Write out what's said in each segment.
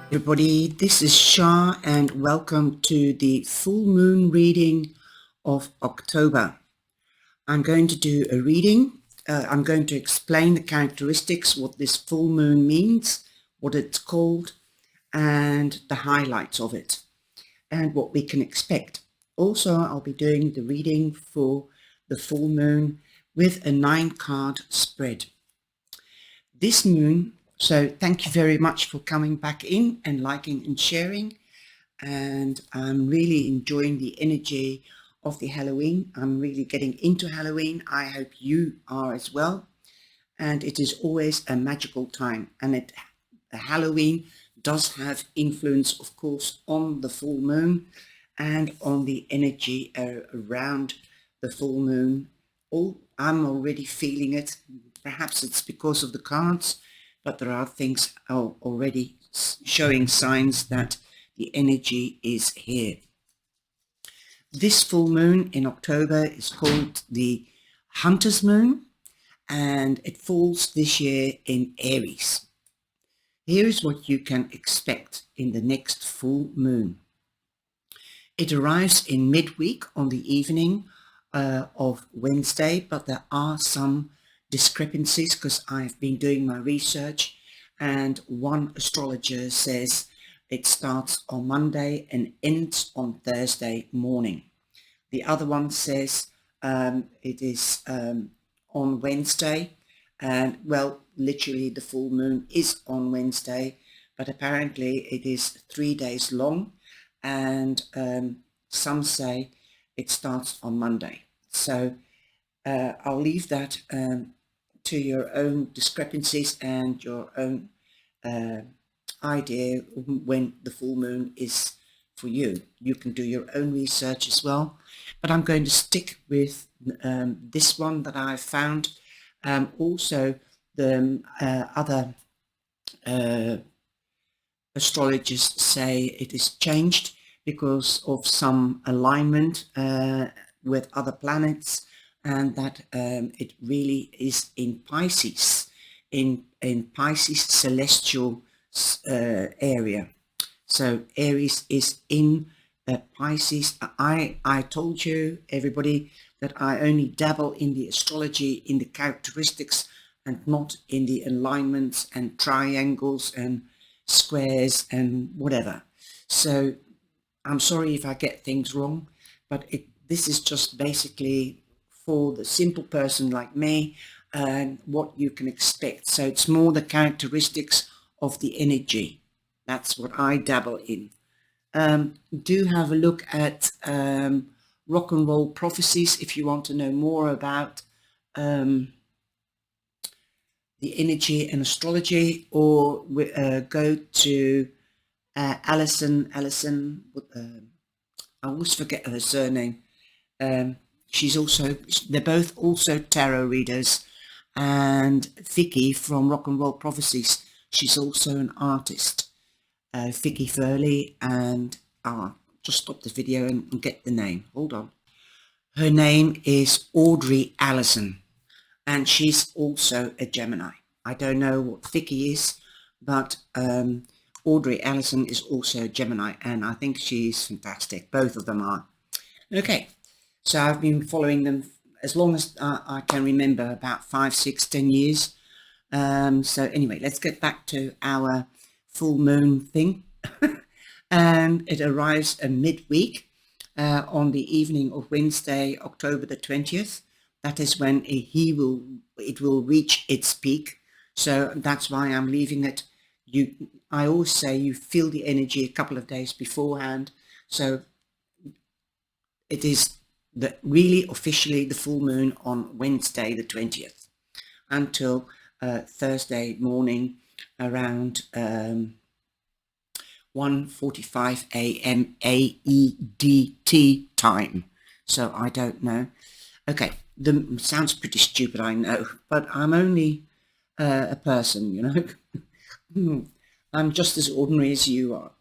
Everybody, this is Shah and welcome to the full moon reading of October. I'm going to do a reading. I'm going to explain the characteristics, what this full moon means, what it's called, and the highlights of it, and what we can expect. Also, I'll be doing the reading for the full moon with a 9-card spread. This moon, so thank you very much for coming back in and liking and sharing. And I'm really enjoying the energy of the Halloween. I'm really getting into Halloween. I hope you are as well. And it is always a magical time. And Halloween does have influence, of course, on the full moon and on the energy around the full moon. I'm already feeling it. Perhaps it's because of the cards, but there are things already showing signs that the energy is here. This full moon in October is called the Hunter's Moon, and it falls this year in Aries. Here is what you can expect in the next full moon. It arrives in midweek on the evening of Wednesday, but there are some discrepancies because I've been doing my research, and one astrologer says it starts on Monday and ends on Thursday morning. The other one says it is on Wednesday, and well, literally the full moon is on Wednesday, but apparently it is 3 days long, and some say it starts on Monday. So I'll leave that to your own discrepancies and your own idea when the full moon is for you. You can do your own research as well, but I'm going to stick with this one that I've found. Also, the other astrologers say it is changed because of some alignment with other planets, and that it really is in Pisces, in Pisces celestial area. So Aries is in Pisces. I told you, everybody, that I only dabble in the astrology, in the characteristics, and not in the alignments and triangles and squares and whatever. So I'm sorry if I get things wrong, but this is just basically for the simple person like me and what you can expect. So it's more the characteristics of the energy. That's what I dabble in. Do have a look at Rock and Roll Prophecies if you want to know more about the energy and astrology, or go to Alison, I always forget her surname. They're both also tarot readers, and Vicky from Rock and Roll Prophecies, she's also an artist. Vicky Furley, and I'll just stop the video and get the name. Hold on. Her name is Audrey Allison, and she's also a Gemini. I don't know what Vicky is, but Audrey Allison is also a Gemini, and I think she's fantastic. Both of them are. Okay, so I've been following them as long as I can remember, about 5, 6, 10 years. So anyway, let's get back to our full moon thing. And it arrives midweek on the evening of Wednesday, October the 20th. That is when it will reach its peak. So that's why I'm leaving it. I always say you feel the energy a couple of days beforehand. So it is really officially the full moon on Wednesday the 20th until Thursday morning around 1:45 a.m. AEDT time. So I don't know. Okay, sounds pretty stupid, I know, but I'm only a person, you know. I'm just as ordinary as you are.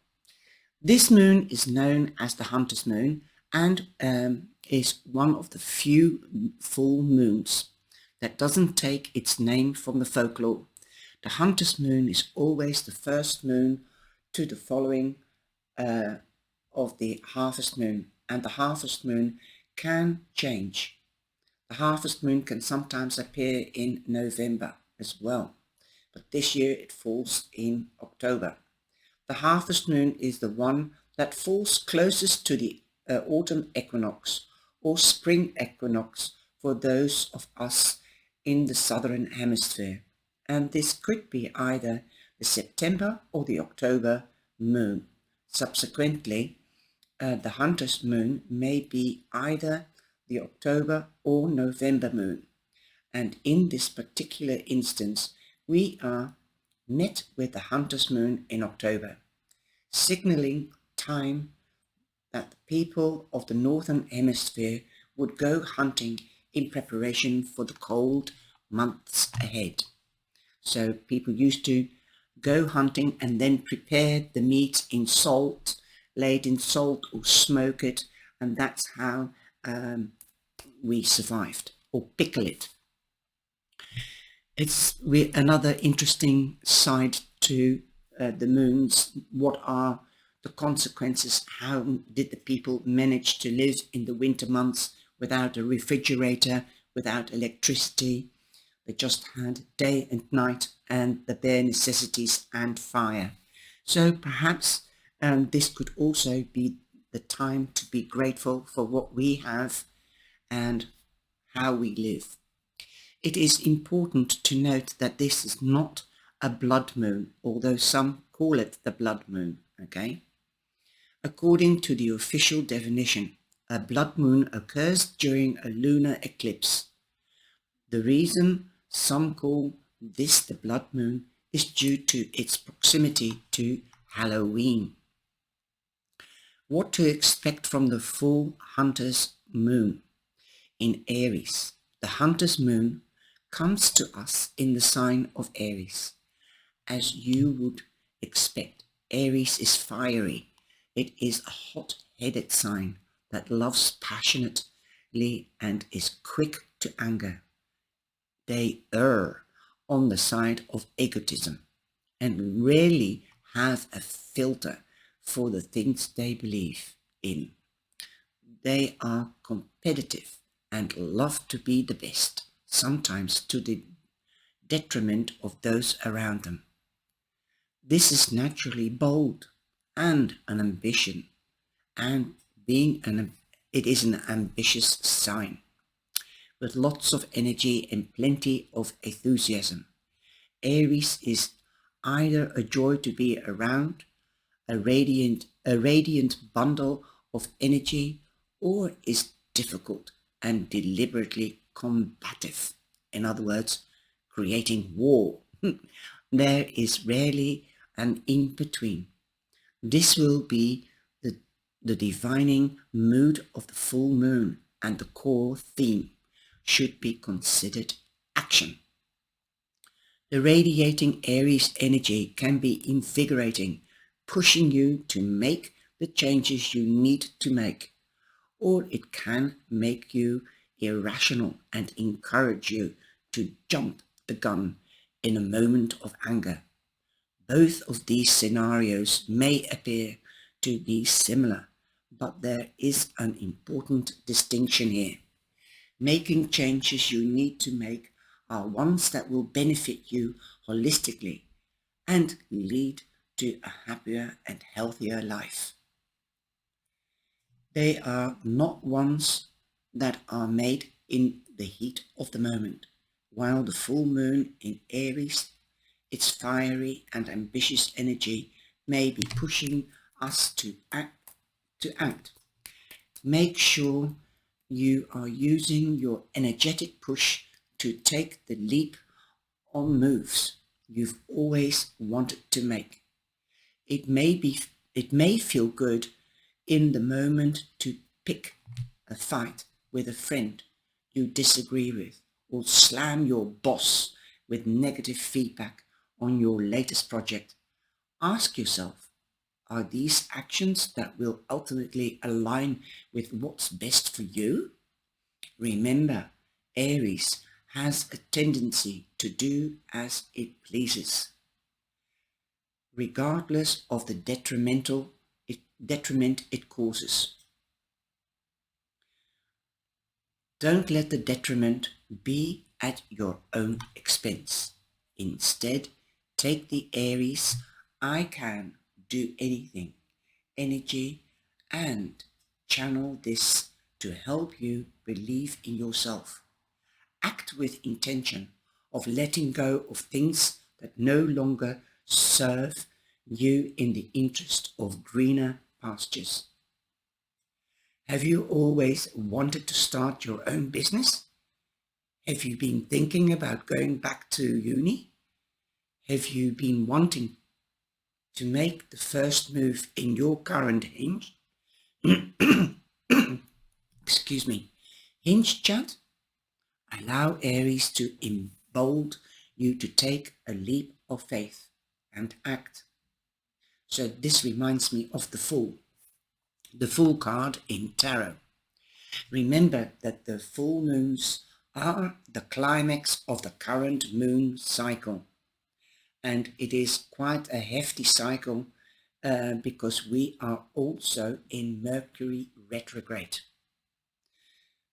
This moon is known as the Hunter's Moon, and is one of the few full moons that doesn't take its name from the folklore. The Hunter's Moon is always the first moon to the following of the harvest moon, and the harvest moon can change. The harvest moon can sometimes appear in November as well, but this year it falls in October. The harvest moon is the one that falls closest to the autumn equinox or spring equinox for those of us in the southern hemisphere, and this could be either the September or the October moon. Subsequently, the hunter's moon may be either the October or November moon, and in this particular instance we are met with the hunter's moon in October, signaling time that the people of the northern hemisphere would go hunting in preparation for the cold months ahead. So people used to go hunting and then prepare the meat in salt, laid in salt or smoke it, and that's how we survived, or pickle it. It's another interesting side to the moons. What are the consequences? How did the people manage to live in the winter months without a refrigerator, without electricity? They just had day and night and the bare necessities and fire. So perhaps this could also be the time to be grateful for what we have and how we live. It is important to note that this is not a blood moon, although some call it the blood moon, okay? According to the official definition, a blood moon occurs during a lunar eclipse. The reason some call this the blood moon is due to its proximity to Halloween. What to expect from the full hunter's moon in Aries? The hunter's moon comes to us in the sign of Aries. As you would expect, Aries is fiery. It is a hot-headed sign that loves passionately and is quick to anger. They err on the side of egotism and rarely have a filter for the things they believe in. They are competitive and love to be the best, sometimes to the detriment of those around them. This is naturally bold and an ambition, and it is an ambitious sign with lots of energy and plenty of enthusiasm. Aries is either a joy to be around, a radiant bundle of energy, or is difficult and deliberately combative. In other words, creating war. There is rarely an in-between. This will be the divining mood of the full moon, and the core theme should be considered action. The radiating Aries energy can be invigorating, pushing you to make the changes you need to make, or it can make you irrational and encourage you to jump the gun in a moment of anger. Both of these scenarios may appear to be similar, but there is an important distinction here. Making changes you need to make are ones that will benefit you holistically and lead to a happier and healthier life. They are not ones that are made in the heat of the moment. While the full moon in Aries, its fiery and ambitious energy may be pushing us to act. Make sure you are using your energetic push to take the leap on moves you've always wanted to make. It may feel good in the moment to pick a fight with a friend you disagree with, or slam your boss with negative feedback on your latest project. Ask yourself, are these actions that will ultimately align with what's best for you? Remember, Aries has a tendency to do as it pleases. regardless of the detriment it causes. Don't let the detriment be at your own expense. Instead, take the Aries "I can do anything" energy and channel this to help you believe in yourself. Act with intention of letting go of things that no longer serve you in the interest of greener pastures. Have you always wanted to start your own business? Have you been thinking about going back to uni? Have you been wanting to make the first move in your current hinge? Excuse me. Hinge chat? Allow Aries to embolden you to take a leap of faith and act. So this reminds me of the Fool card in Tarot. Remember that the full moons are the climax of the current moon cycle, and it is quite a hefty cycle because we are also in Mercury retrograde.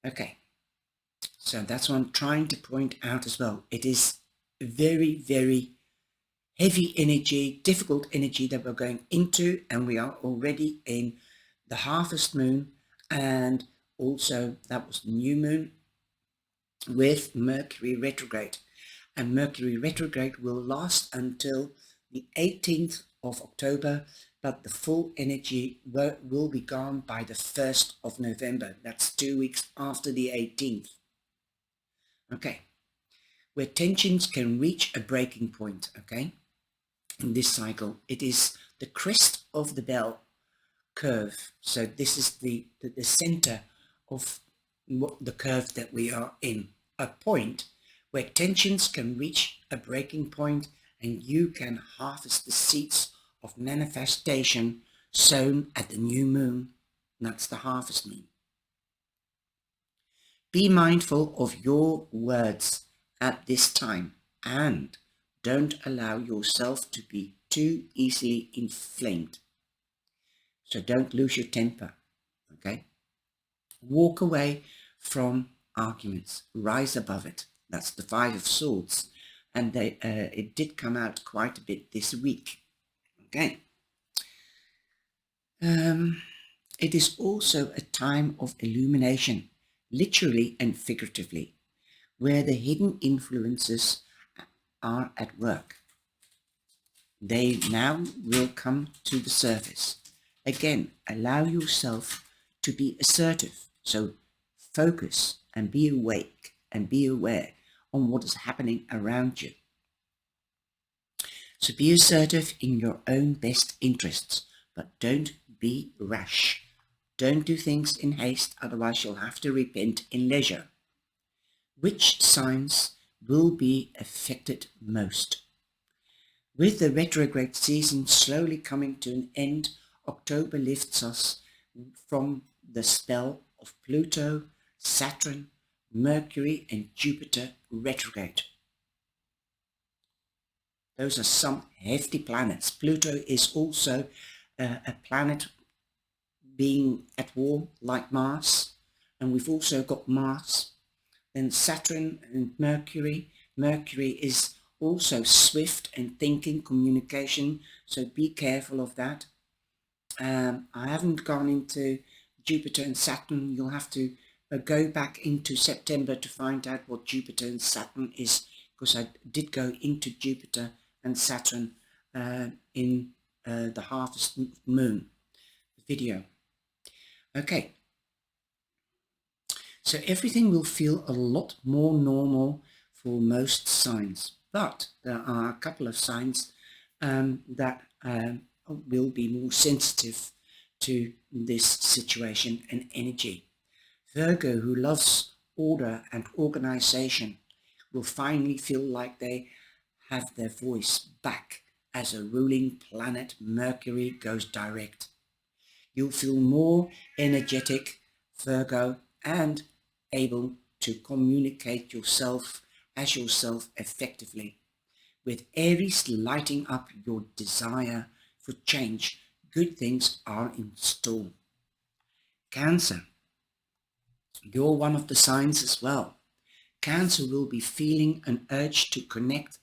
Okay, so that's what I'm trying to point out as well. It is very, very heavy energy, difficult energy that we're going into, and we are already in the harvest moon, and also that was the new moon with Mercury retrograde. And Mercury retrograde will last until the 18th of October, but the full energy will be gone by the 1st of November. That's 2 weeks after the 18th. Okay, where tensions can reach a breaking point, okay, in this cycle. It is the crest of the bell curve. So this is the center of the curve that we are in, a point where tensions can reach a breaking point and you can harvest the seeds of manifestation sown at the new moon. That's the harvest moon. Be mindful of your words at this time and don't allow yourself to be too easily inflamed. So don't lose your temper, okay? Walk away from arguments, rise above it. That's the Five of Swords, and it did come out quite a bit this week, okay? It is also a time of illumination, literally and figuratively, where the hidden influences are at work. They now will come to the surface. Again, allow yourself to be assertive. So focus and be awake and be aware on what is happening around you. So be assertive in your own best interests, but don't be rash. Don't do things in haste, otherwise you'll have to repent in leisure. Which signs will be affected most? With the retrograde season slowly coming to an end, October lifts us from the spell of Pluto, Saturn, Mercury and Jupiter retrograde. Those are some hefty planets. Pluto is also a planet being at war like Mars, and we've also got Mars. Then Saturn and Mercury. Mercury is also swift and thinking, communication, so be careful of that. I haven't gone into Jupiter and Saturn. You'll have to go back into September to find out what Jupiter and Saturn is, because I did go into Jupiter and Saturn in the harvest moon video. Okay, so everything will feel a lot more normal for most signs, but there are a couple of signs that will be more sensitive to this situation and energy. Virgo, who loves order and organization, will finally feel like they have their voice back as a ruling planet Mercury goes direct. You'll feel more energetic, Virgo, and able to communicate yourself as yourself effectively. With Aries lighting up your desire for change, good things are in store. Cancer, you're one of the signs as well. Cancer will be feeling an urge to connect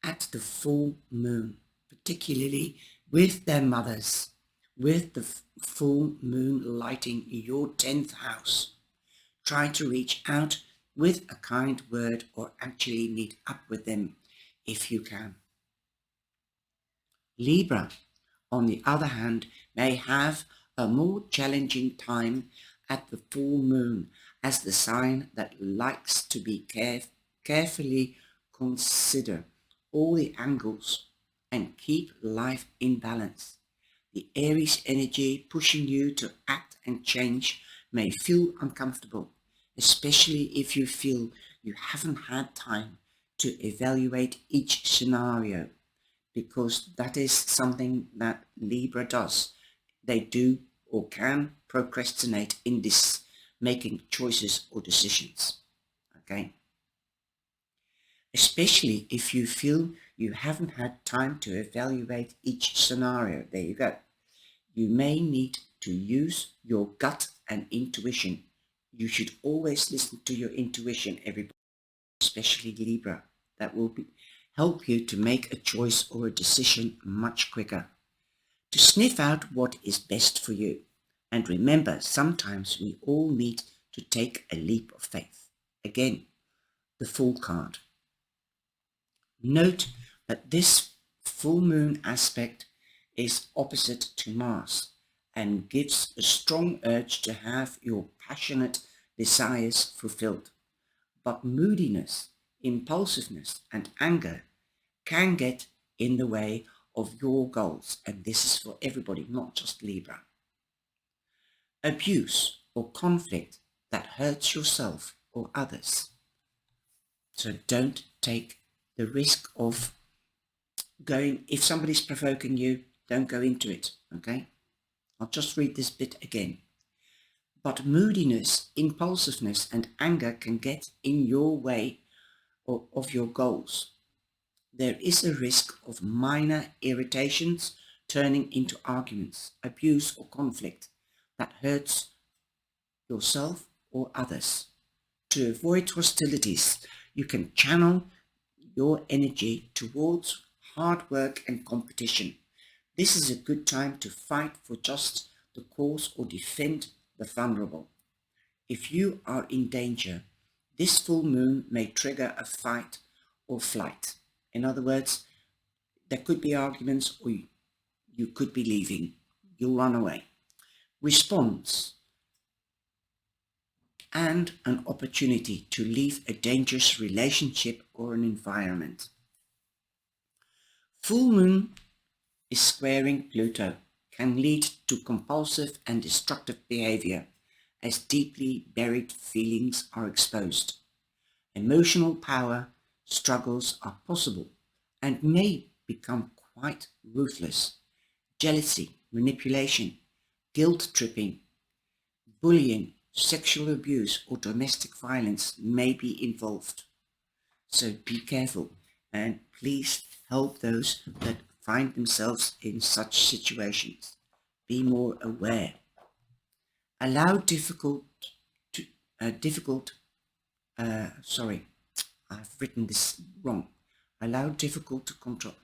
at the full moon, particularly with their mothers, with the full moon lighting your 10th house. Try to reach out with a kind word or actually meet up with them if you can. Libra, on the other hand, may have a more challenging time at the full moon as the sign that likes to be carefully consider all the angles and keep life in balance. The Aries energy pushing you to act and change may feel uncomfortable, especially if you feel you haven't had time to evaluate each scenario, because that is something that Libra does. They do or can procrastinate in this making choices or decisions. Okay? Especially if you feel you haven't had time to evaluate each scenario. There you go. You may need to use your gut and intuition. You should always listen to your intuition, everybody, especially Libra. That will help you to make a choice or a decision much quicker, to sniff out what is best for you. And remember, sometimes we all need to take a leap of faith. Again, the Fool card. Note that this full moon aspect is opposite to Mars and gives a strong urge to have your passionate desires fulfilled. But moodiness, impulsiveness, and anger can get in the way of your goals, and this is for everybody, not just Libra. Abuse or conflict that hurts yourself or others. So don't take the risk of going, if somebody's provoking you, don't go into it, okay? I'll just read this bit again. But moodiness, impulsiveness, and anger can get in your way of your goals. There is a risk of minor irritations turning into arguments, abuse, or conflict that hurts yourself or others. To avoid hostilities, you can channel your energy towards hard work and competition. This is a good time to fight for just the cause or defend the vulnerable. If you are in danger, this full moon may trigger a fight or flight. In other words, there could be arguments or you could be leaving. You'll run away. Response and an opportunity to leave a dangerous relationship or an environment. Full moon is squaring Pluto, can lead to compulsive and destructive behavior as deeply buried feelings are exposed. Emotional power struggles are possible and may become quite ruthless. Jealousy, manipulation, guilt-tripping, bullying, sexual abuse, or domestic violence may be involved. So be careful and please help those that find themselves in such situations. Be more aware. Allow sorry, I've written this wrong. Allow difficult to control.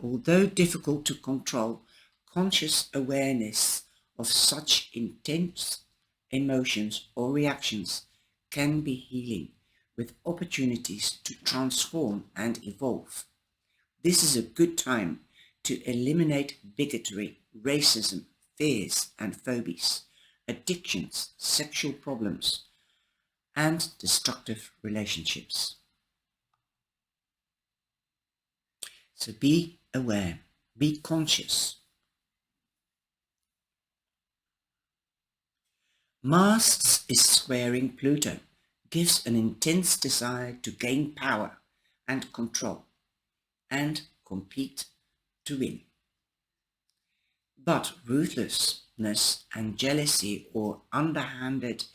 Although difficult to control, conscious awareness of such intense emotions or reactions can be healing, with opportunities to transform and evolve. This is a good time to eliminate bigotry, racism, fears and phobias, addictions, sexual problems, and destructive relationships. So be aware, be conscious. Mars is squaring Pluto, gives an intense desire to gain power and control and compete to win. But ruthlessness and jealousy or underhanded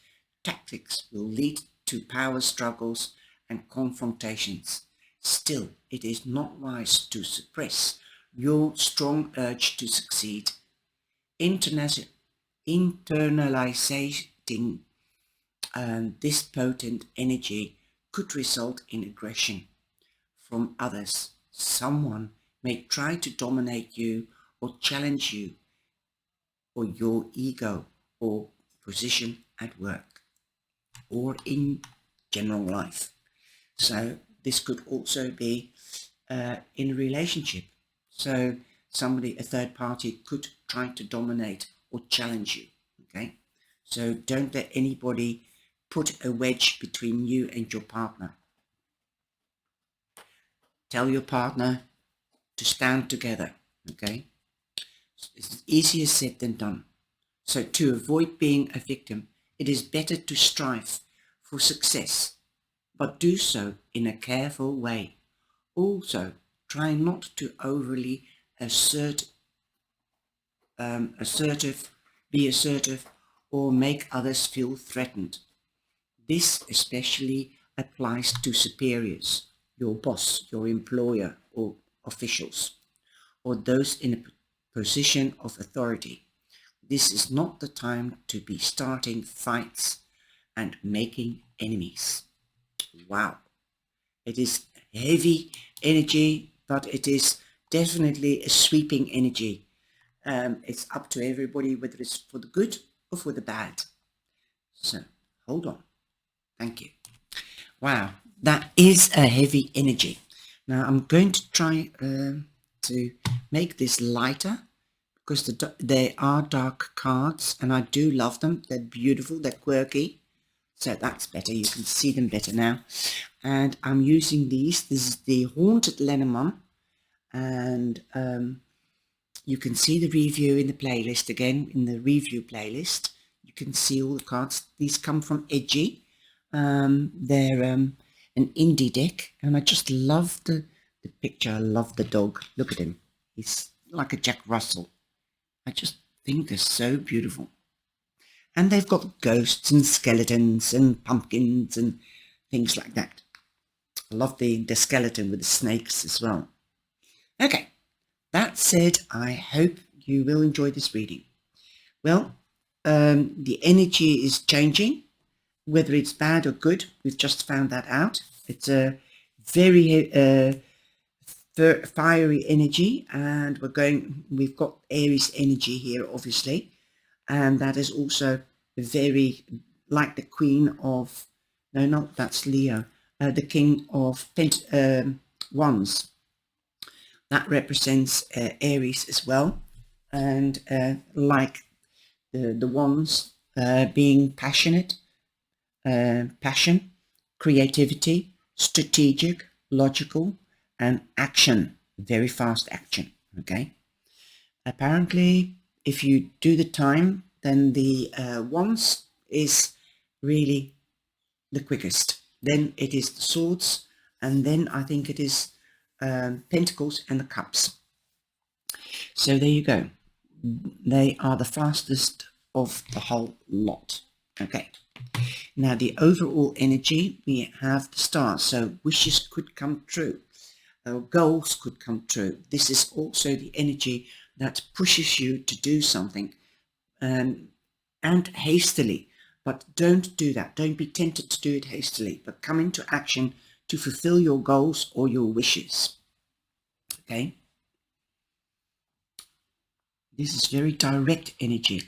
tactics will lead to power struggles and confrontations. Still, it is not wise to suppress your strong urge to succeed. Internalizing this potent energy could result in aggression from others. Someone may try to dominate you or challenge you or your ego or position at work or in general life. So this could also be in a relationship. So somebody, a third party, could try to dominate or challenge you. Okay, so don't let anybody put a wedge between you and your partner. Tell your partner to stand together. Okay, it's easier said than done. So to avoid being a victim, it is better to strive for success, but do so in a careful way. Also, try not to overly assertive, be assertive, or make others feel threatened. This especially applies to superiors, your boss, your employer, or officials, or those in a position of authority. This is not the time to be starting fights and making enemies. Wow. It is heavy energy, but it is definitely a sweeping energy. It's up to everybody whether it's for the good or for the bad. So hold on. Thank you. Wow, that is a heavy energy. Now I'm going to try to make this lighter because they are dark cards and I do love them. They're beautiful, they're quirky. So that's better, you can see them better now. And I'm using these. This is the Haunted Lenormand, and you can see the review in the playlist again, in the review playlist. You can see all the cards. These come from Edgy. They're an indie deck, and I just love the picture. I love the dog. Look at him. He's like a Jack Russell. I just think they're so beautiful. And they've got ghosts and skeletons and pumpkins and things like that. I love the skeleton with the snakes as well. Okay, that said, I hope you will enjoy this reading. Well, the energy is changing, whether it's bad or good. We've just found that out. It's a very fiery energy, and we've got Aries energy here, obviously. And that is also very like the Queen of, no, that's Leo, the King of Wands. That represents Aries as well, and like the Wands being passionate, passion, creativity, strategic, logical, and action, very fast action. Okay, apparently if you do the time, then the Wands is really the quickest. Then it is the Swords, and then I think it is Pentacles and the Cups. So there you go. They are the fastest of the whole lot. Okay. Now the overall energy, we have the Stars. So wishes could come true. Goals could come true. This is also the energy that pushes you to do something and hastily, but don't do that. Don't be tempted to do it hastily, but come into action to fulfill your goals or your wishes. Okay, this is very direct energy.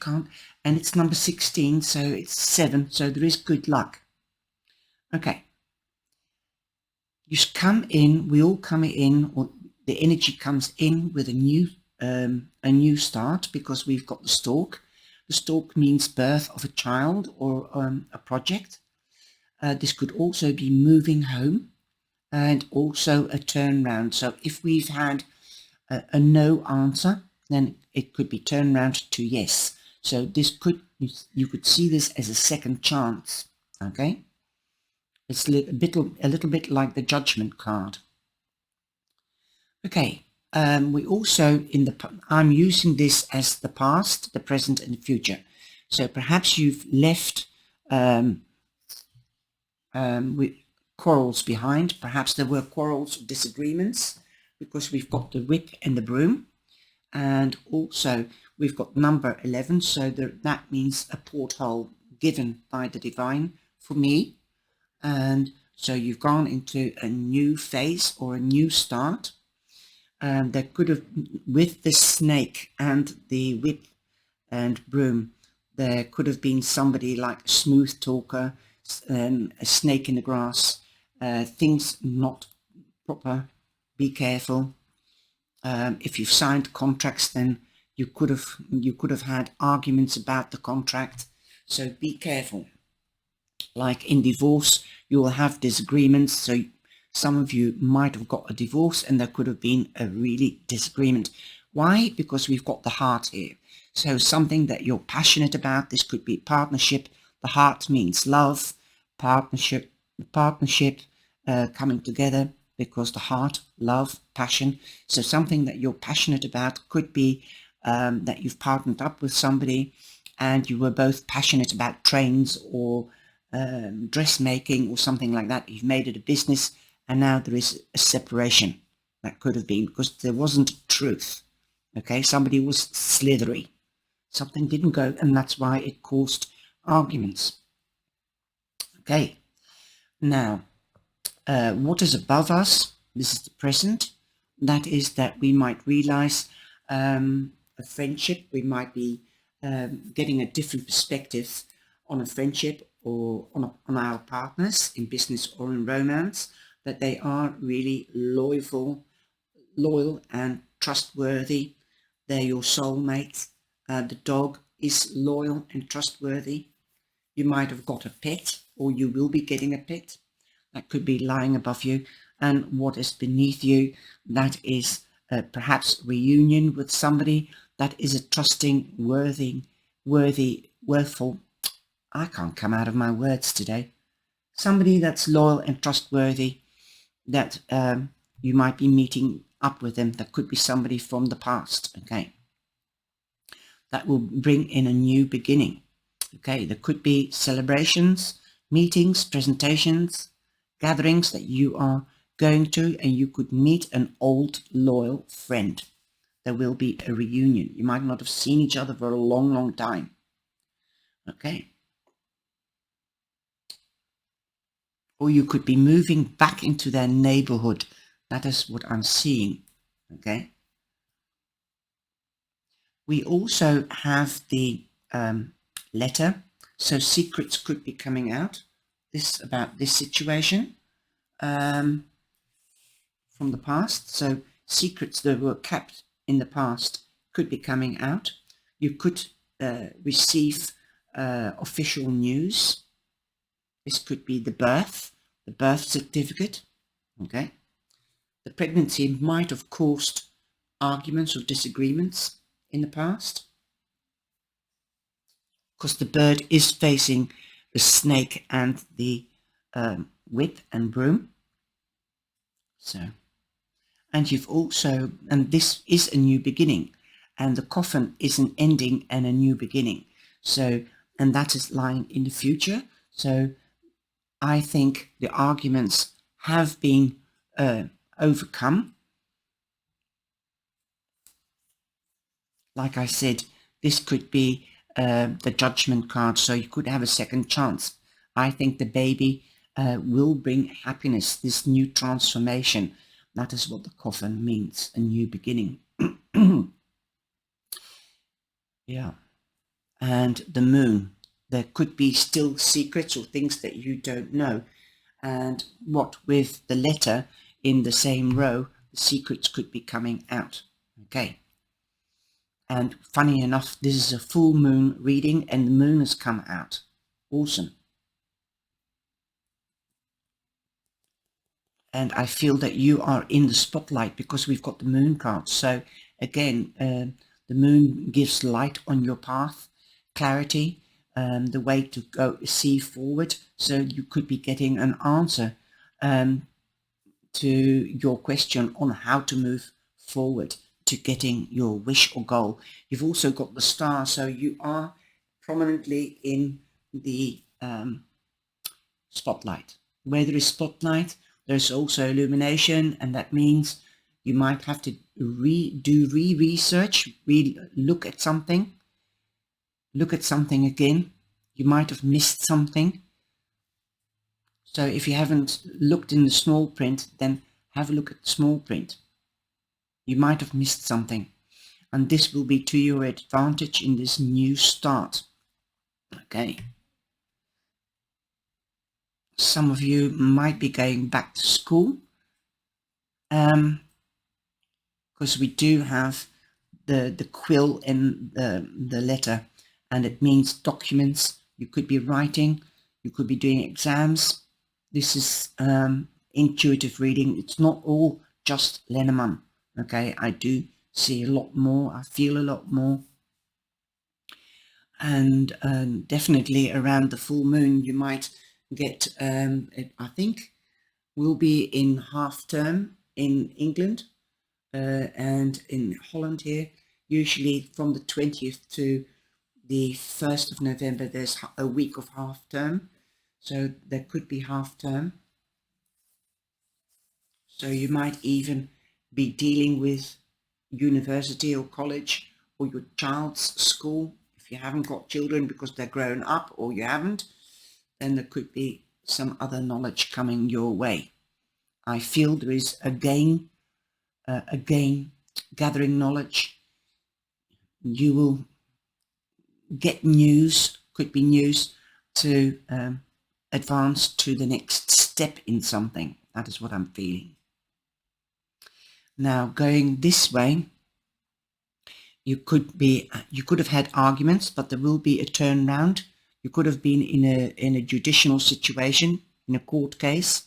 And it's number 16, so it's 7, so there is good luck. Okay, you come in, we all come in, or the energy comes in with a new start, because we've got the Stork. The Stork means birth of a child or a project. This could also be moving home and also a turnaround. So if we've had a no answer, then it could be turned around to yes. So this you could see this as a second chance. Okay, it's a little bit like the Judgment card. Okay, we also I'm using this as the past, the present, and the future. So perhaps you've left quarrels behind. Perhaps there were quarrels or disagreements, because we've got the whip and the broom. And also we've got number 11, so that means a porthole given by the divine for me. And so you've gone into a new phase or a new start. There could have, with the snake and the whip and broom, there could have been somebody like a smooth talker, a snake in the grass, things not proper. Be careful. If you've signed contracts, then you could have had arguments about the contract. So be careful. Like in divorce, you will have disagreements. So some of you might have got a divorce and there could have been a really disagreement. Why? Because we've got the heart here. So something that you're passionate about. This could be partnership. The heart means love, partnership, coming together, because the heart, love, passion. So something that you're passionate about could be that you've partnered up with somebody and you were both passionate about trains or dressmaking or something like that. You've made it a business and now there is a separation. That could have been because there wasn't truth. Okay, somebody was slithery. Something didn't go, and that's why it caused arguments. Okay, now what is above us? This is the present. That is that we might realize a friendship. We might be getting a different perspective on a friendship or on our partners in business or in romance, that they are really loyal and trustworthy. They're your soulmates. The dog is loyal and trustworthy. You might have got a pet, or you will be getting a pet. That could be lying above you. And what is beneath you, that is perhaps reunion with somebody that is a trusting, worthful. I can't come out of my words today. Somebody that's loyal and trustworthy, that you might be meeting up with them. That could be somebody from the past, okay? That will bring in a new beginning, okay? There could be celebrations, meetings, presentations, gatherings that you are going to, and you could meet an old loyal friend. There will be a reunion. You might not have seen each other for a long, long time, okay? Or you could be moving back into their neighborhood. That is what I'm seeing, okay? We also have the letter, so secrets could be coming out about this situation from the past. So secrets that were kept in the past could be coming out. You could receive official news. This could be the birth certificate, okay? The pregnancy might have caused arguments or disagreements in the past, because the bird is facing the snake and the whip and broom. So, and you've also, and this is a new beginning, and the coffin is an ending and a new beginning. So, and that is lying in the future. So I think the arguments have been overcome. Like I said, this could be the judgment card, so you could have a second chance. I think the baby will bring happiness, this new transformation. That is what the coffin means, a new beginning. Yeah. And the moon, there could be still secrets or things that you don't know. And what with the letter in the same row, the secrets could be coming out. Okay. And funny enough, this is a full moon reading and the moon has come out. Awesome. And I feel that you are in the spotlight because we've got the moon card. So again, the moon gives light on your path, clarity, the way to go see forward. So you could be getting an answer to your question on how to move forward to getting your wish or goal. You've also got the star, so you are prominently in the spotlight. where there is spotlight, there's also illumination, and that means you might have to do research, look at something again. You might have missed something. So if you haven't looked in the small print, then have a look at the small print. You might have missed something, and this will be to your advantage in this new start. Okay. Some of you might be going back to school, because we do have the quill in the letter, and it means documents. You could be writing, you could be doing exams. This is intuitive reading. It's not all just Lenormand. Okay, I do see a lot more, I feel a lot more. And definitely around the full moon you might get, I think we'll be in half term in England, and in Holland here, usually from the 20th to the 1st of November, there's a week of half term. So there could be half term. So you might even be dealing with university or college or your child's school. If you haven't got children because they're grown up, or you haven't, then there could be some other knowledge coming your way. I feel there is again gathering knowledge. You will get news, could be news to advance to the next step in something. That is what I'm feeling. Now going this way, you could have had arguments, but there will be a turnaround. You could have been in a judicial situation, in a court case,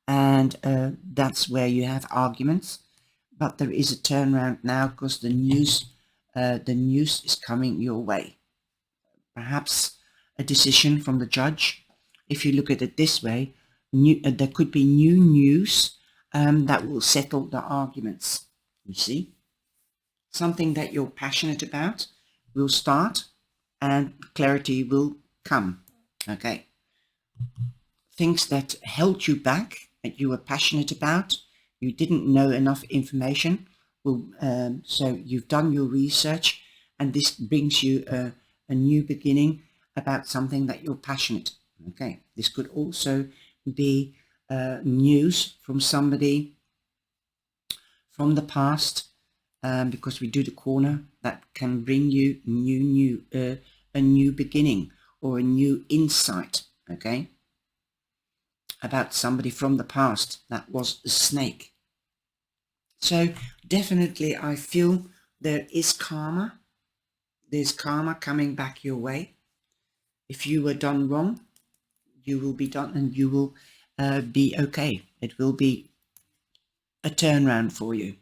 and that's where you have arguments. But there is a turnaround now because the news is coming your way. Perhaps a decision from the judge. If you look at it this way, there could be new news that will settle the arguments. You see, something that you're passionate about will start, and clarity will come. Okay, things that held you back, that you were passionate about, you didn't know enough information, will so you've done your research, and this brings you a new beginning about something that you're passionate. Okay, this could also be news from somebody from the past, because we do the corner, that can bring you a new beginning or a new insight. Okay, about somebody from the past that was a snake. So definitely I feel there is karma. There's karma coming back your way. If you were done wrong, you will be done, and you will be okay. It will be a turnaround for you.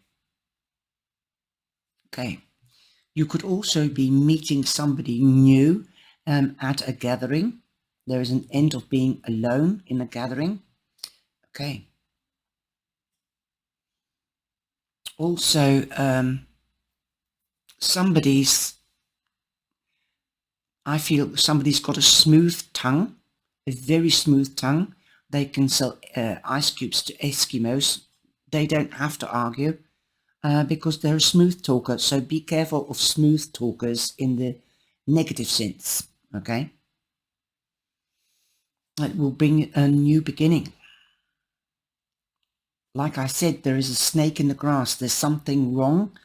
Okay. You could also be meeting somebody new at a gathering. There is an end of being alone in a gathering. Okay. Also, I feel somebody's got a smooth tongue, a very smooth tongue. They can sell ice cubes to Eskimos. They don't have to argue because they're a smooth talker. So be careful of smooth talkers in the negative sense. Okay. It will bring a new beginning. Like I said, there is a snake in the grass. There's something wrong,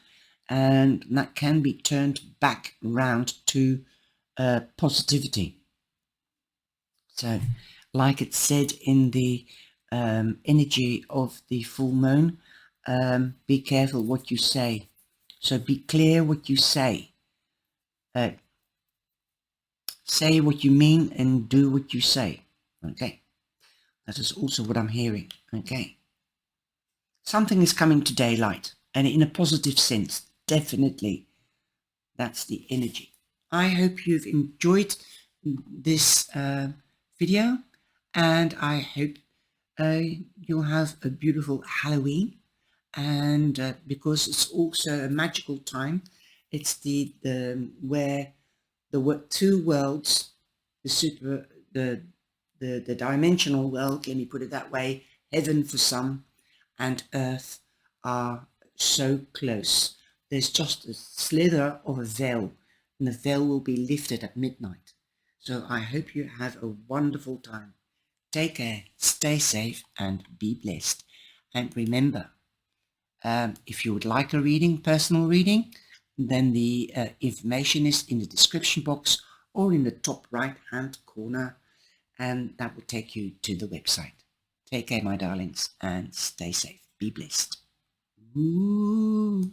and that can be turned back round to positivity. So, like it said in the energy of the full moon, be careful what you say. So be clear what you say. Say what you mean and do what you say. Okay. That is also what I'm hearing. Okay. Something is coming to daylight, and in a positive sense, definitely. That's the energy. I hope you've enjoyed this video, and I hope you'll have a beautiful Halloween. And because it's also a magical time, it's the where the two worlds, the the dimensional world, let me put it that way, heaven for some and earth are so close. There's just a slither of a veil, and the veil will be lifted at midnight. So I hope you have a wonderful time. Take care, stay safe, and be blessed. And remember, if you would like a reading, personal reading, then the information is in the description box or in the top right hand corner, and that will take you to the website. Take care, my darlings, and stay safe. Be blessed. Ooh.